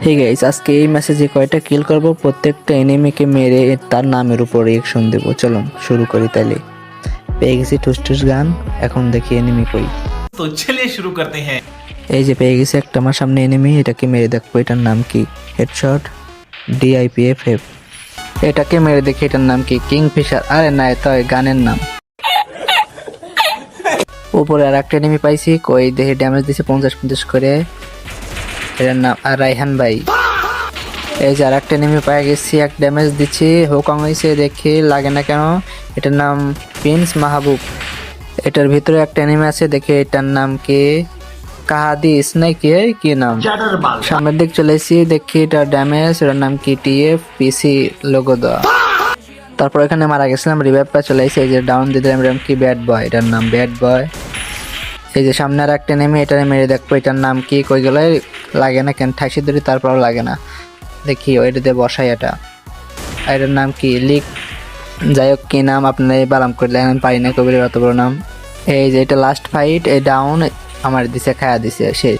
Hey guys, আজকে এই ম্যাচে যে কয়টা কিল করব প্রত্যেকটা এনিমিকে মেরে তার নামের উপর রিয়েকশন দেব। চলুন শুরু করি তাইলে। পেয়ে গেছি ঠুসঠুস গান, এখন দেখি এনিমি কই। तो चलिए शुरू करते हैं। এই যে পেয়ে গেছি একটা আমার সামনে এনিমি, এটাকে মেরে দেখবো এটার নাম কি। Headshot DIPFF। এটাকে মেরে দেখি এটার নাম কি, কিংফিশার। আরে না, এটা গানের নাম। উপরে আর একটা এনিমি পাইছি, কই দেখে ড্যামেজ দিছে 50-50 করে। এটার নাম আর রাইহান ভাই। এই যে আর একটা এনিমি পাই গেছি, এক ড্যামেজ দিচ্ছি, হোকং হয়েছে দেখি লাগে না কেন। এটার নাম প্রিন্স মাহবুব। এটার ভিতরে একটা এনিমি আছে, দেখি এটার নাম কি, কাহাদিস নাকি কি নাম। সামনের দিক চলে এসেছি, দেখি এটার ড্যামেজ, এটার নাম কি TFPC লোগো দেওয়া। তারপর এখানে মারা গেছিলাম, রিভাইভ পা চলে এসেছি। এই যে ডাউন দিয়ে দিলাম, এটার কি ব্যাড বয়, এটার নাম ব্যাড বয়। এই যে সামনে আর একটা এনিমি, এটারে মেরে দেখবো এটার নাম কি, কই গেলে লাগে না কেন, ঠাইসি ধরি তারপরও লাগে না। দেখি ওইটাতে বসাই এটা, এটার নাম কি লিক, যাই হোক কি নাম আপনারা বালাম করলে আমি পারি না কবিরের অত বড় নাম। এই যে এটা লাস্ট ফাইট, এই ডাউন আমার দিছে, খায়া দিছে শেষ।